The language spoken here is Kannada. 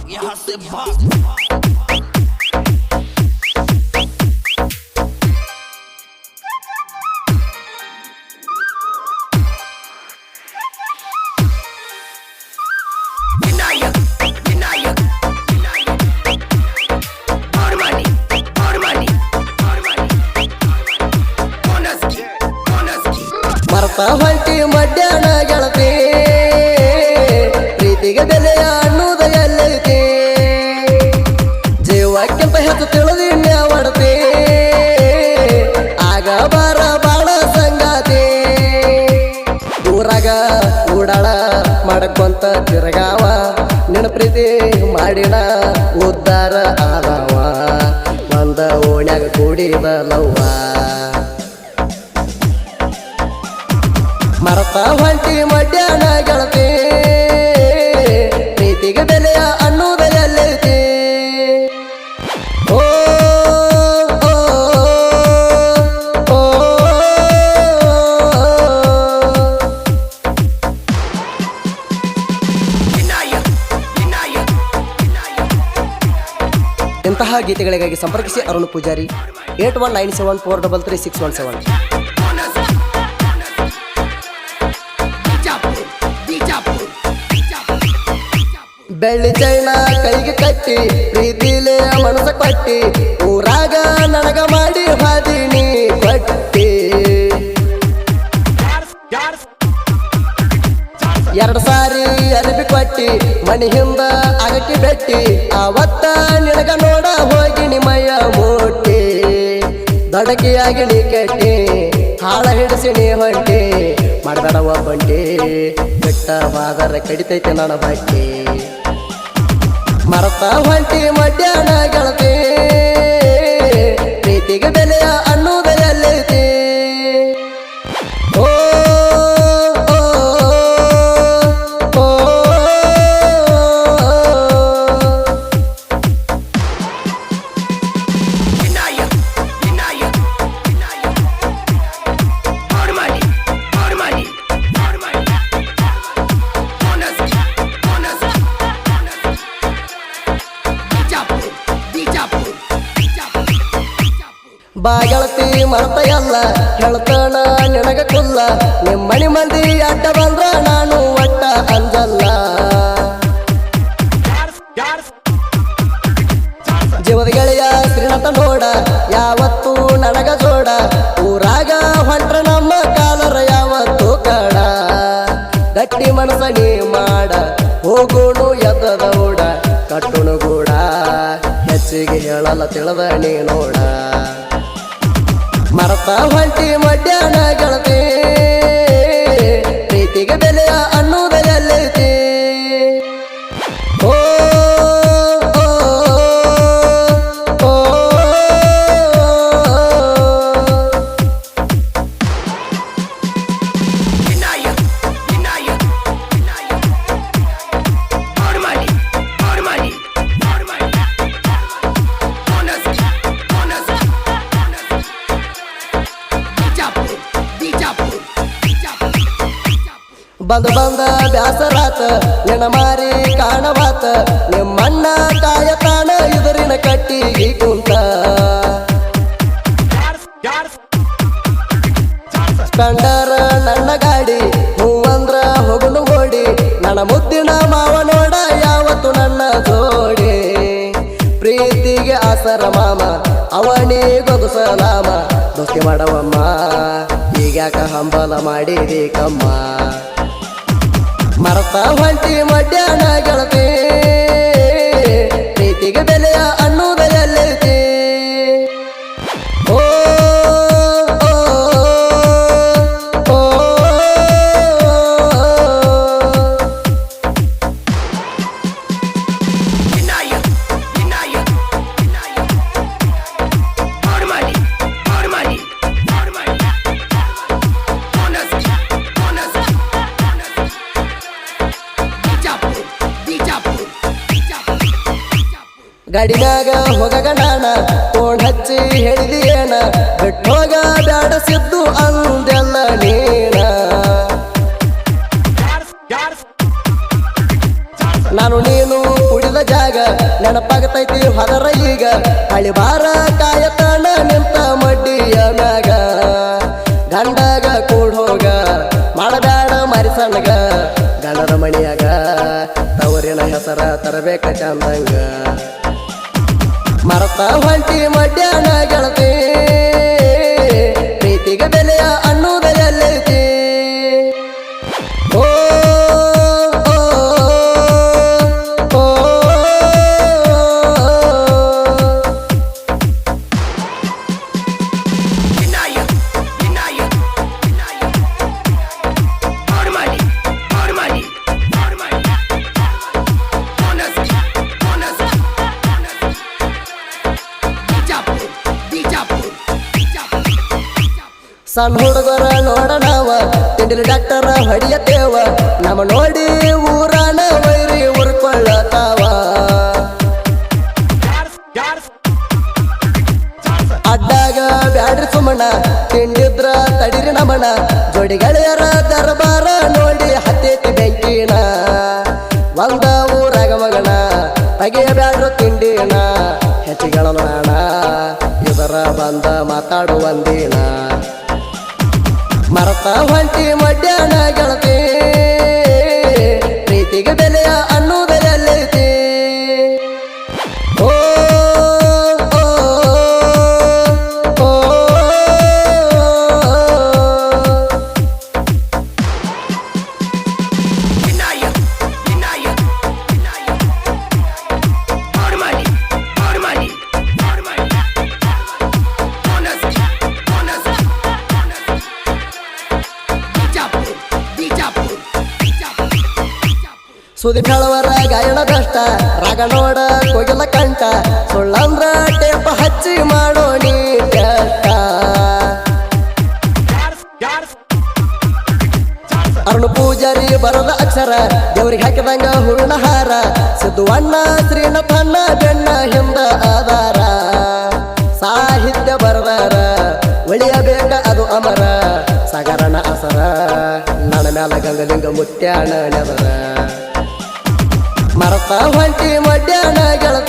यहाँ से भाग ಮರ್ತ ಹೊಂಟಿ ಮಧ್ಯಾಹ್ನ ಗೆಳತಿ ಪ್ರೀತಿಗೆ ಬೆಲೆಯ ಅನ್ನುವುದ ಎಲ್ಲೈತಿ ಜೀವಕ್ಕಿಂತ ಹೆಚ್ಚು ತಿಳಿದಿನ್ಯ ಒಡತಿ ಆಗ ಬಾರ ಬಾಳ ಸಂಗಾತಿ ಊರಾಗ ಊಡಾಳ ಮಾಡಕೊಂತ ತಿರುಗಾವ ನಿನ್ನ ಪ್ರೀತಿ ಮಾಡಿನ ಉದ್ದಾರ ಆದವ ಒಂದ ಓಣ್ಯಾಗ ಕೂಡಿದಲವ್ವ ಮರತ ಹೊಂಟಿ ಮಧ್ಯಾಹ್ನ ಗೆಳತಿ ಪ್ರೀತಿಗೆ ಬೆಲೆಯ ಅನ್ನುವುದ ಎಲ್ಲೈತಿ ಓ ಓ ಓ ಇಂತಹ ಗೀತೆಗಳಿಗಾಗಿ ಸಂಪರ್ಕಿಸಿ ಅರುಣ್ ಪೂಜಾರಿ 8197433367 ಬೆಳ್ಳಿ ಚೈನ ಕೈಗೆ ಕಟ್ಟಿ ಪ್ರೀತಿಲೇ ಮನಸ ಕೊಟ್ಟಿ ಊರಾಗ ನನಗ ಮಾಡಿ ಹಾದಿನಿ ಕೊಟ್ಟಿ 2 ಸಾರಿ ಅರಿಬಿ ಕೊಟ್ಟಿ ಮನಿ ಹಿಂದ ಅಗಟಿ ಬೆಟ್ಟಿ ಅವತ್ತ ನಿನಗ ನೋಡ ಹೋಗಿನಿ ಮೈಯ ಮುಟ್ಟಿ ದಡಕಿಯಾಗಿ ನೀ ಕೆಟ್ಟಿ ಹಾಳ ಹಿಡಿಸಿ ನೀ ಹೊಂಟಿ ಮಾಡದಡವ ಬಂಡಿ ಬಿಟ್ಟವಾದರ ಕಡಿತೈತೆ ನನ್ನ ಬಟ್ಟಿ ಮರತ ಹೊಂಟಿ ಮಧ್ಯಾಹ್ನ ಗೆಳತಿ ಪ್ರೀತಿಗೆ ಬೆಲೆಯ ಅನ್ನುವುದ ಎಲ್ಲೈತಿ ಓ ಓ ಓ ಬಾ ಗೆಳತಿ ಮರತ ಎಲ್ಲ ಹೇಳ್ತಾನ ನಿನಗ ಕುಲ್ಲ ನಿಮ್ಮನಿ ಮಂದಿ ಅಡ್ಡ ಬಂದ್ರ ನಾನು ಒಟ್ಟ ಅಂಜಲ್ಲ ಜೀವದ ಗೆಳೆಯ ಶ್ರೀನಾಥ ನೋಡ ಯಾವತ್ತು ನನಗ ಜೋಡ ಊರಾಗ ಹೊಂಟ್ರ ನಮ್ಮ ಕಾಲರ ಯಾವತ್ತು ಕಡ ಗಟ್ಟಿ ಮನಸ ನೀ ಮಾಡ ಹೋಗೋಣು ಎದ್ದದೌಡ ಕಟ್ಟುಣು ಗೂಡ ಹೆಚ್ಚಿಗೆ ಹೇಳಲ್ಲ ತಿಳಿದ ನೀ ನೋಡ ಮರತ ಹೊಂಟಿ ಮಧ್ಯಾಹ್ನ ಗೆಳತಿ ಪ್ರೀತಿಗೆ ಬೆಲೆಯ ಅನ್ನುವುದ ಎಲ್ಲೈತಿ ಓ ಓ ಓ ಬಂದ ಬಂದ ಬ್ಯಾಸರಾತ ನಿನ್ನ ಮಾರಿ ಕಾಣವಾತ ನಿಮ್ಮಣ್ಣ ಕಾಯತಾನ ಇದರಿನ ಕಟ್ಟಿಗೆ ಕುಂತ ಸ್ಪೆಂಡರ್ ನನ್ನ ಗಾಡಿ ಹೂವಂದ್ರ ಹೋಗುನು ಓಡಿ ನನ್ನ ಮುದ್ದಿನ ಮಾವ ನೋಡ ಯಾವತ್ತು ನನ್ನ ಜೋಡಿ ಪ್ರೀತಿಗೆ ಆಸರ ಮಾಮ ಅವನಿ ಗೊದುಸಲಾಮ ದೋಸ್ತಿ ಮಾಡವಮ್ಮ ಈಗ್ಯಾಕ ಹಂಬಲ ಮಾಡಿದಿ ಕಮ್ಮ ಮರತ ಹೊಂಟಿ ಮಧ್ಯಾಹ್ನ ಗೆಳತಿ ಪ್ರೀತಿಗೆ ಬೆಲೆಯ ಅನ್ನುವುದ ಎಲ್ಲೈತಿ ಓ ಓ ಓ ಗಾಡಿನಾಗ ಹೋಗಗ ನಾನ ಫೋನ್ ಹಚ್ಚಿ ಹೇಳಿದಿ ಏನ ಬಿಟ್ಟೋಗ ಬ್ಯಾಡ ಸಿದ್ದು ಅಂದೆಲ್ಲ ನೀನ ನಾನು ನೀನು ಕುಡಿದ ಜಾಗ ನೆನಪಾಗತೈತಿ ಹೊದರ ಈಗ ಹಳಿ ಬಾರ ಕಾಯತಾನ ನಿಂತ ಮಡ್ಡಿಯ ಮ್ಯಾಗ ಗಂಡಗ ಕೂಡ ಹೋಗ ಮಾಡಬೇಡ ಮರಿಸಣಗ ಗಂಡರ ಮಣಿಯಾಗ ತವರಿನ ಹೆಸರ ತರಬೇಕ ಚಂದಂಗ ಮರತ ಹೊಂಟಿ ಮಡ್ಯಾನ ಗೆಳತಿ ಪ್ರೀತಿಗೆ ಬೆಲೆಯ ಅನ್ನುವುದೆಲ್ಲೈತಿ ಓ ಸಣ್ಣ ಹುಡುಗರ ನೋಡ ನಾವ ತಿಂಡಿಲಿ ಡಾಕ್ಟರ ಹೊಡಿಯತೇವ ನಮ್ಮ ನೋಡಿ ಊರಾನ ವೈರಿ ಉರ್ಕೊಳ್ಳತಾವ ಅಡ್ಡಾಗ ಬ್ಯಾಡ್ರಿ ಸುಮಣ ತಿಂಡಿದ್ರ ತಡಿರಿ ನಮಣ ಜೋಡಿ ಗೆಳೆಯರ ದರ್ಬಾರ ನೋಡಿ ಹತ್ತೈತಿ ಬೆಂಕಿನ ಒಂದ ಊರಾಗ ಮಗಣ ತಗೆಯ ಬ್ಯಾಡ್ರು ತಿಂಡಿನ ಹೆಚ್ಚಿಗಳ ನೋಣ ಇದರ ಬಂದ ಮಾತಾಡುವಂದಿನ ಮರತ ಹೊಂಟಿ ಮಡ್ಯಾನ ಗೆಳತಿ ಪ್ರೀತಿಗೆ ಬೆಲೆಯ ಅನ್ನುವುದೆಲ್ಲೈತಿ ಓ ಸುದಿ ಕಳವರ ಗಾಯನ ಕಷ್ಟ ರಾಗ ನೋಡ ಕೋಗಿಲ ಕಂಠ ಸುಳ್ಳಂದ್ರ ಟೇಪ ಹಚ್ಚಿ ಮಾಡೋ ನೀ ಕೆಟ್ಟ ಅರುಣ್ ಪೂಜಾರಿ ಬರದ ಅಕ್ಷರ ದೇವ್ರಿಗೆ ಹಾಕಿದಂಗ ಹೂವಿನ ಹಾರ ಸಿದ್ದುವಣ್ಣ ಶ್ರೀನಾಥಣ್ಣ ಬೆಣ್ಣ ಹಿಂದ ಆಧಾರ ಸಾಹಿತ್ಯ ಬರದಾರ ಉಳಿಯಬೇಕ ಅದು ಅಮರ ಸಾಗರನ ಅಸರ ನನ್ನ ಮ್ಯಾಲ ಗಂಗಲಿಂಗ ಮುತ್ಯಾಣ ನೆದರ ಮರತ ಹೊಂಟಿ ಮಡ್ಯಾನ ಗೆಳತಿ